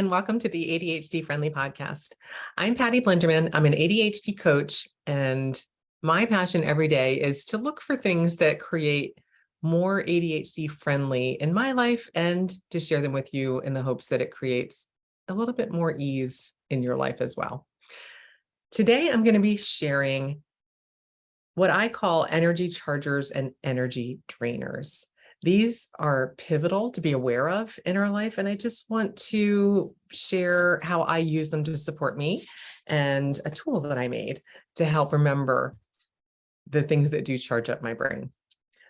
and welcome to the ADHD-Friendly podcast. I'm Patty Blinderman. I'm an ADHD coach, and my passion every day is to look for things that create more ADHD-friendly in my life and to share them with you in the hopes that it creates a little bit more ease in your life as well. Today, I'm going to be sharing what I call energy chargers and energy drainers. These are pivotal to be aware of in our life, and I just want to share how I use them to support me and a tool that I made to help remember the things that do charge up my brain.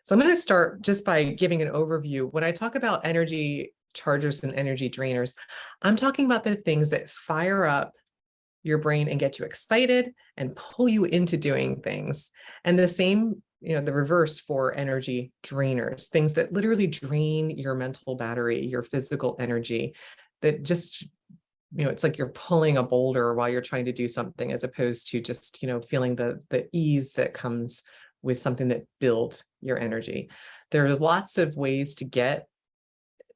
So I'm going to start just by giving an overview. When I talk about energy chargers and energy drainers, I'm talking about the things that fire up your brain and get you excited and pull you into doing things. And the same, the reverse for energy drainers, things that literally drain your mental battery, your physical energy, that just, it's like you're pulling a boulder while you're trying to do something, as opposed to just, feeling the ease that comes with something that builds your energy. There's lots of ways to get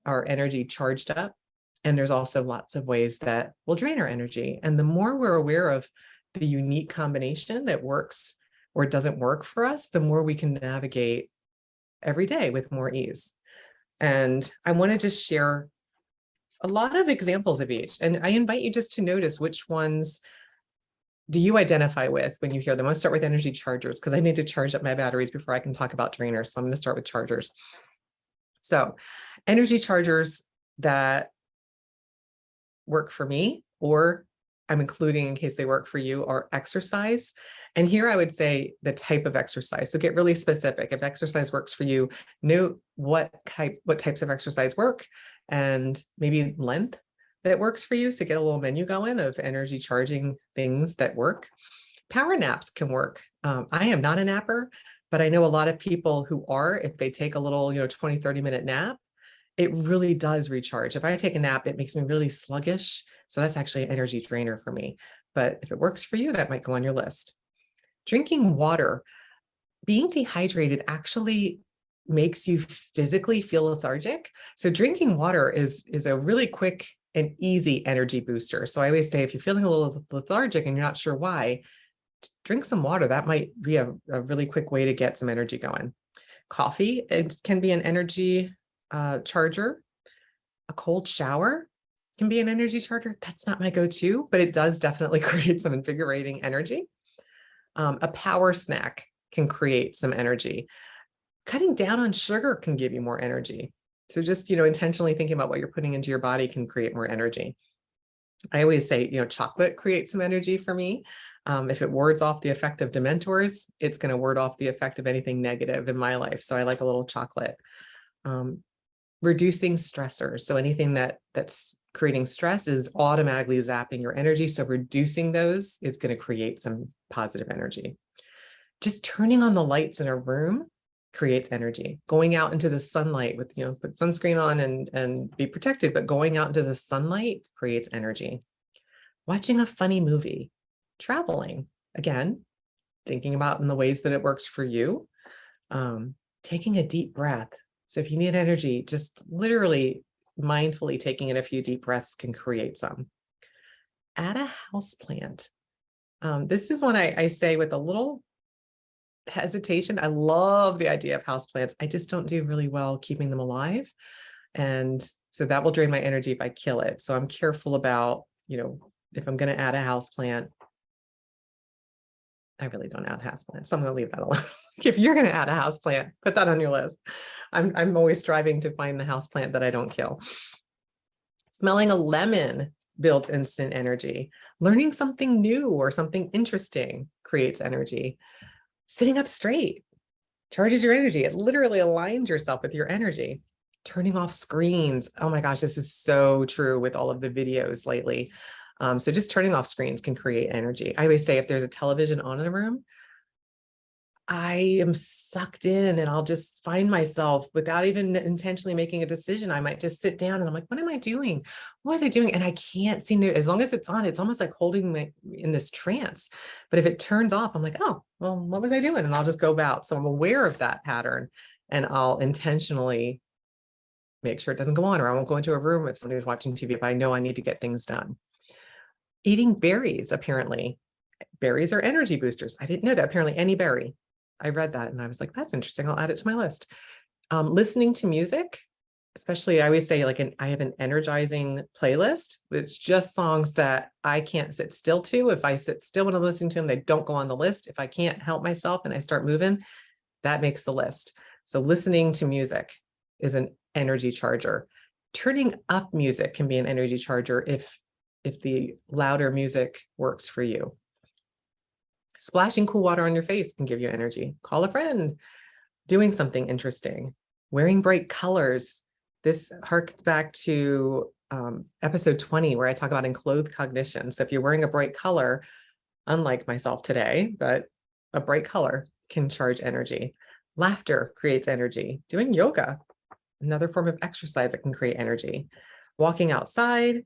our energy charged up. And there's also lots of ways that will drain our energy. And the more we're aware of the unique combination that works or doesn't work for us, the more we can navigate every day with more ease. And I want to just share a lot of examples of each. And I invite you just to notice which ones do you identify with when you hear them. I'll start with energy chargers because I need to charge up my batteries before I can talk about drainers. So I'm going to start with chargers. So energy chargers that work for me, or I'm including in case they work for you, are exercise. And here I would say the type of exercise. So get really specific. If exercise works for you, note what types of exercise work and maybe length that works for you. So get a little menu going of energy charging things that work. Power naps can work. I am not a napper, but I know a lot of people who are. If they take a little, 20, 30-minute nap, it really does recharge. If I take a nap, it makes me really sluggish. So that's actually an energy drainer for me. But if it works for you, that might go on your list. Drinking water. Being dehydrated actually makes you physically feel lethargic. So drinking water is a really quick and easy energy booster. So I always say, if you're feeling a little lethargic and you're not sure why, drink some water. That might be a really quick way to get some energy going. Coffee, it can be an energy charger. A cold shower can be an energy charger. That's not my go-to, but it does definitely create some invigorating energy. A power snack can create some energy. Cutting down on sugar can give you more energy. So just, intentionally thinking about what you're putting into your body can create more energy. I always say, chocolate creates some energy for me. If it wards off the effect of Dementors, it's going to ward off the effect of anything negative in my life. So I like a little chocolate. Reducing stressors. So anything that's creating stress is automatically zapping your energy. So reducing those is going to create some positive energy. Just turning on the lights in a room creates energy. Going out into the sunlight with, put sunscreen on and be protected, but going out into the sunlight creates energy. Watching a funny movie. Traveling. Again, thinking about in the ways that it works for you. Taking a deep breath. So if you need energy, just literally mindfully taking in a few deep breaths can create some. Add a houseplant. This is one I say with a little hesitation. I love the idea of houseplants. I just don't do really well keeping them alive. And so that will drain my energy if I kill it. So I'm careful about, if I'm going to add a houseplant, I really don't add houseplants, so I'm going to leave that alone. If you're going to add a houseplant, put that on your list. I'm always striving to find the houseplant that I don't kill. Smelling a lemon builds instant energy. Learning something new or something interesting creates energy. Sitting up straight charges your energy. It literally aligns yourself with your energy. Turning off screens. Oh my gosh, this is so true with all of the videos lately. So just turning off screens can create energy. I always say if there's a television on in a room, I am sucked in and I'll just find myself without even intentionally making a decision. I might just sit down and I'm like, what am I doing? What was I doing? And I can't seem to, as long as it's on, it's almost like holding me in this trance. But if it turns off, I'm like, oh, well, what was I doing? And I'll just go about. So I'm aware of that pattern and I'll intentionally make sure it doesn't go on, or I won't go into a room if somebody's watching TV if I know I need to get things done. Eating berries, apparently. Berries are energy boosters. I didn't know that. Apparently any berry. I read that and I was like, that's interesting. I'll add it to my list. Listening to music, especially I always say I have an energizing playlist. It's just songs that I can't sit still to. If I sit still when I'm listening to them, they don't go on the list. If I can't help myself and I start moving, that makes the list. So listening to music is an energy charger. Turning up music can be an energy charger if the louder music works for you. Splashing cool water on your face can give you energy. Call a friend. Doing something interesting. Wearing bright colors. This harks back to episode 20, where I talk about enclothed cognition. So if you're wearing a bright color, unlike myself today, but a bright color can charge energy. Laughter creates energy. Doing yoga, another form of exercise that can create energy. Walking outside,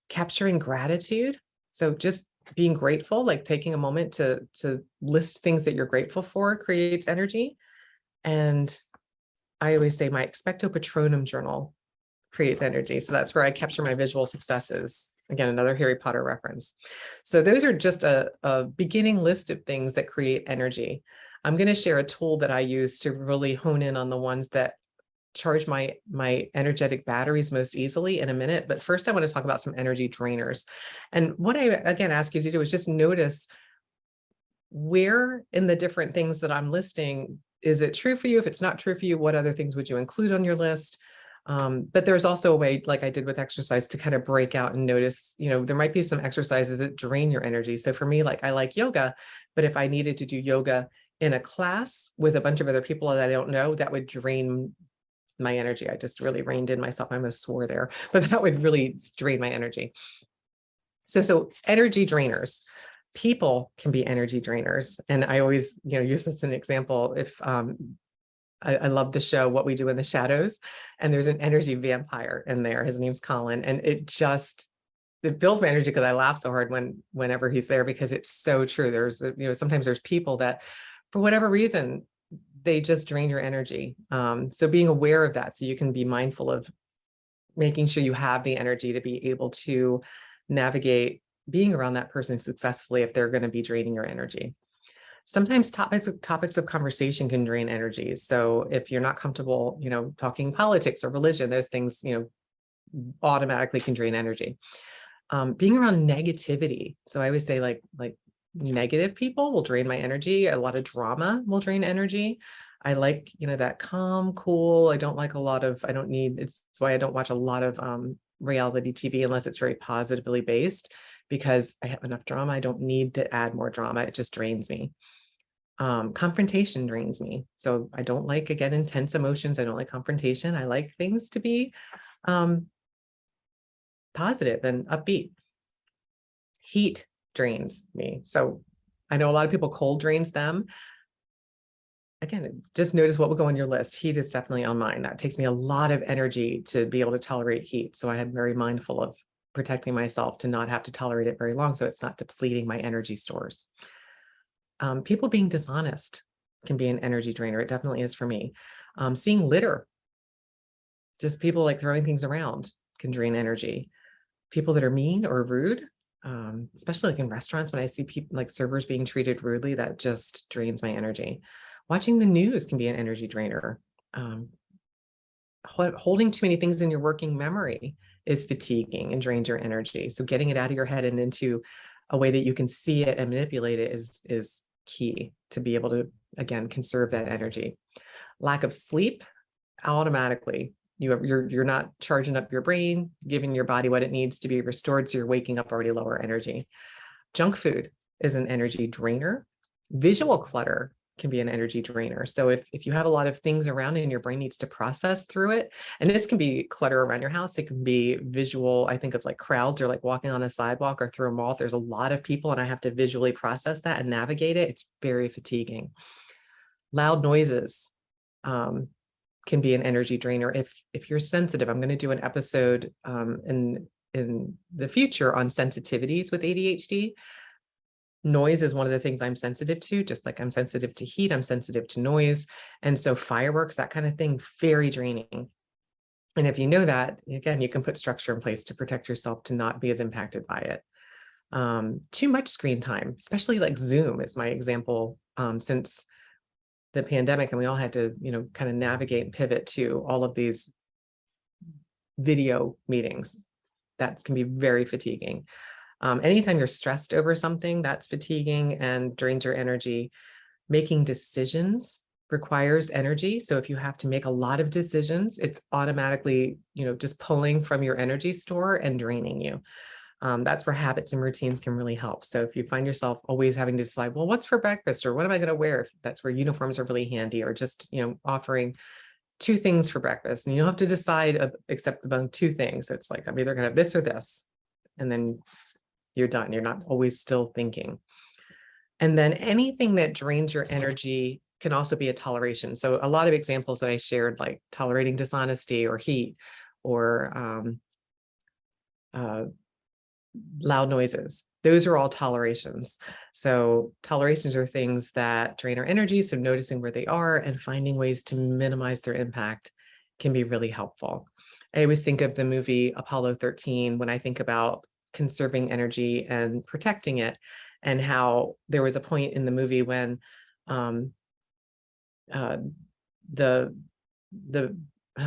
capturing gratitude. So just being grateful, like taking a moment to list things that you're grateful for creates energy. And I always say my expecto patronum journal creates energy. So that's where I capture my visual successes. Again, another Harry Potter reference. So those are just a beginning list of things that create energy. I'm going to share a tool that I use to really hone in on the ones that charge my energetic batteries most easily in a minute. But first I want to talk about some energy drainers. And what I again ask you to do is just notice where in the different things that I'm listing, is it true for you? If it's not true for you, what other things would you include on your list? But there's also a way, like I did with exercise, to kind of break out and notice, there might be some exercises that drain your energy. So for me, like I like yoga, but if I needed to do yoga in a class with a bunch of other people that I don't know, that would drain my energy. I just really reined in myself. I almost swore there, but that would really drain my energy. So energy drainers. People can be energy drainers. And I always, use this as an example. If I love the show, What We Do in the Shadows, and there's an energy vampire in there. His name's Colin. And it builds my energy because I laugh so hard whenever he's there, because it's so true. There's, sometimes there's people that for whatever reason, they just drain your energy. So being aware of that, so you can be mindful of making sure you have the energy to be able to navigate being around that person successfully if they're going to be draining your energy. Sometimes topics of conversation can drain energy. So if you're not comfortable, talking politics or religion, those things, automatically can drain energy. Being around negativity. So I always say like negative people will drain my energy. A lot of drama will drain energy. I like, that calm, cool. I don't like it's why I don't watch a lot of reality TV unless it's very positively based, because I have enough drama. I don't need to add more drama. It just drains me. Confrontation drains me. So I don't like, again, intense emotions. I don't like confrontation. I like things to be positive and upbeat. Heat drains me. So I know a lot of people, cold drains them. Again, just notice what will go on your list. Heat is definitely on mine. That takes me a lot of energy to be able to tolerate heat. So I am very mindful of protecting myself to not have to tolerate it very long, so it's not depleting my energy stores. People being dishonest can be an energy drainer. It definitely is for me. Seeing litter, just people like throwing things around, can drain energy. People that are mean or rude, especially like in restaurants, when I see people like servers being treated rudely, that just drains my energy. Watching the news can be an energy drainer. Holding too many things in your working memory is fatiguing and drains your energy. So getting it out of your head and into a way that you can see it and manipulate it is key to be able to, again, conserve that energy. Lack of sleep, automatically, you're not charging up your brain, giving your body what it needs to be restored. So you're waking up already lower energy. Junk food is an energy drainer. Visual clutter can be an energy drainer. So if you have a lot of things around and your brain needs to process through it, and this can be clutter around your house, it can be visual. I think of like crowds or like walking on a sidewalk or through a mall. There's a lot of people and I have to visually process that and navigate it. It's very fatiguing. Loud noises can be an energy drainer. If you're sensitive, I'm going to do an episode in the future on sensitivities with ADHD. Noise is one of the things I'm sensitive to, just like I'm sensitive to heat, I'm sensitive to noise. And so fireworks, that kind of thing, very draining. And if you know that, again, you can put structure in place to protect yourself to not be as impacted by it. Too much screen time, especially like Zoom is my example, since the pandemic, and we all had to, kind of navigate and pivot to all of these video meetings. That can be very fatiguing. Anytime you're stressed over something, that's fatiguing and drains your energy. Making decisions requires energy. So if you have to make a lot of decisions, it's automatically, just pulling from your energy store and draining you. That's where habits and routines can really help. So if you find yourself always having to decide, well, what's for breakfast, or what am I going to wear? That's where uniforms are really handy, or just, offering 2 things for breakfast, and you don't have to decide except among 2 things. So it's like, I'm either going to have this or this, and then you're done. You're not always still thinking. And then anything that drains your energy can also be a toleration. So a lot of examples that I shared, like tolerating dishonesty or heat, or loud noises, those are all tolerations. So tolerations are things that drain our energy. So noticing where they are and finding ways to minimize their impact can be really helpful. I always think of the movie Apollo 13 when I think about conserving energy and protecting it, and how there was a point in the movie when the oh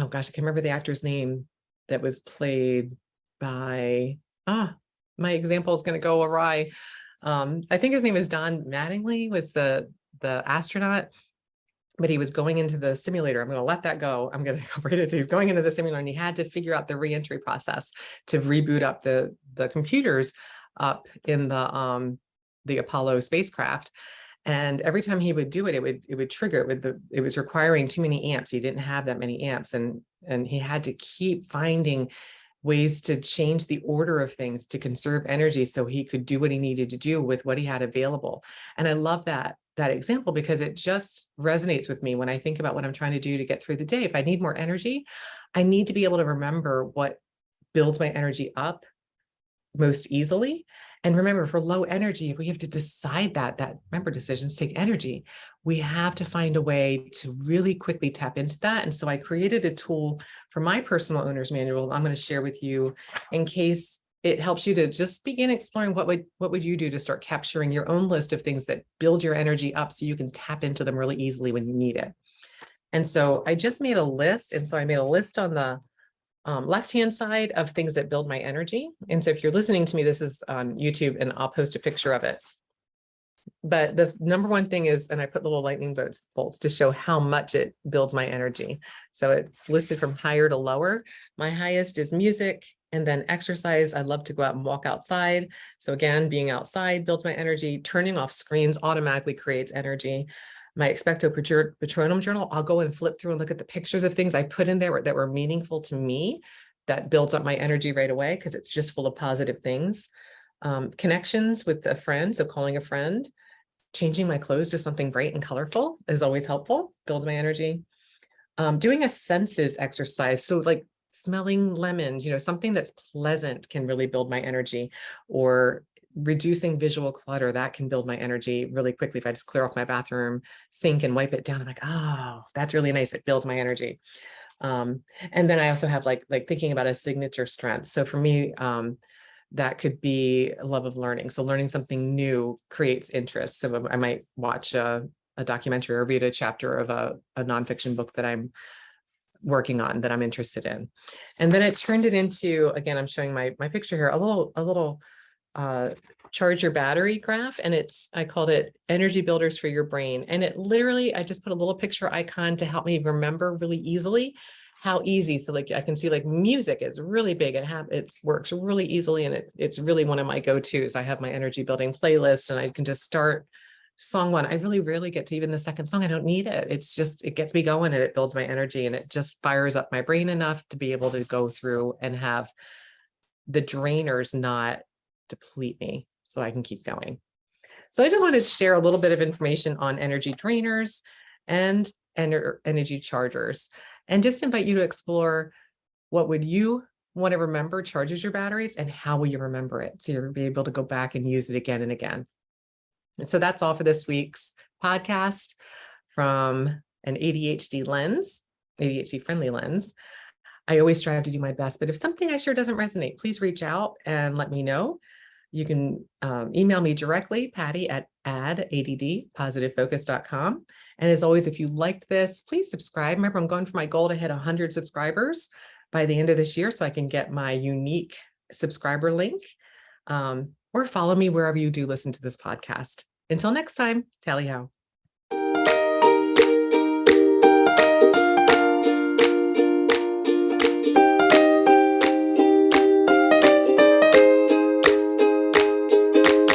gosh, I can't remember the actor's name that was played by, my example is going to go awry. I think his name is Ken Mattingly, was the astronaut, but he was going into the simulator. I'm going to let that go. I'm going to go right into, he's going into the simulator, and he had to figure out the reentry process to reboot up the computers up in the Apollo spacecraft. And every time he would do it, it would trigger it. It was requiring too many amps. He didn't have that many amps, and he had to keep finding ways to change the order of things to conserve energy so he could do what he needed to do with what he had available. And I love that example, because it just resonates with me when I think about what I'm trying to do to get through the day. If I need more energy, I need to be able to remember what builds my energy up most easily. And remember, for low energy, if we have to decide that remember, decisions take energy, we have to find a way to really quickly tap into that. And so I created a tool for my personal owner's manual I'm going to share with you, in case it helps you to just begin exploring what would you do to start capturing your own list of things that build your energy up so you can tap into them really easily when you need it. And so I just made a list. And so I made a list on the left-hand side of things that build my energy. And so if you're listening to me, this is on YouTube, and I'll post a picture of it. But the number one thing is, and I put little lightning bolts to show how much it builds my energy. So it's listed from higher to lower. My highest is music, and then exercise. I love to go out and walk outside. So again, being outside builds my energy. Turning off screens automatically creates energy. My expecto patronum journal, I'll go and flip through and look at the pictures of things I put in there that were meaningful to me. That builds up my energy right away, because it's just full of positive things. Connections with a friend, so calling a friend. Changing my clothes to something bright and colorful is always helpful, builds my energy. Doing a senses exercise, so like smelling lemons, something that's pleasant can really build my energy. Or reducing visual clutter, that can build my energy really quickly. If I just clear off my bathroom sink and wipe it down, I'm like, oh, that's really nice. It builds my energy. And then I also have like thinking about a signature strength. So for me, that could be a love of learning. So learning something new creates interest. So I might watch a documentary or read a chapter of a nonfiction book that I'm working on, that I'm interested in. And then it turned it into, again, I'm showing my picture here, a little charge your battery graph. And I called it energy builders for your brain. And it literally, I just put a little picture icon to help me remember really easily how easy. So like, I can see like music is really big, and it works really easily. And it's really one of my go-tos. I have my energy building playlist, and I can just start song 1. I really rarely get to even the second song. I don't need it. It's just, it gets me going, and it builds my energy, and it just fires up my brain enough to be able to go through and have the drainers not deplete me, so I can keep going. So I just wanted to share a little bit of information on energy drainers and energy chargers, and just invite you to explore, what would you want to remember charges your batteries, and how will you remember it, so you'll be able to go back and use it again and again. So that's all for this week's podcast from an ADHD lens, ADHD-friendly lens. I always strive to do my best, but if something I share doesn't resonate, please reach out and let me know. You can email me directly, Patty at addpositivefocus.com. And as always, if you liked this, please subscribe. Remember, I'm going for my goal to hit 100 subscribers by the end of this year so I can get my unique subscriber link. Or follow me wherever you do listen to this podcast. Until next time, tally ho.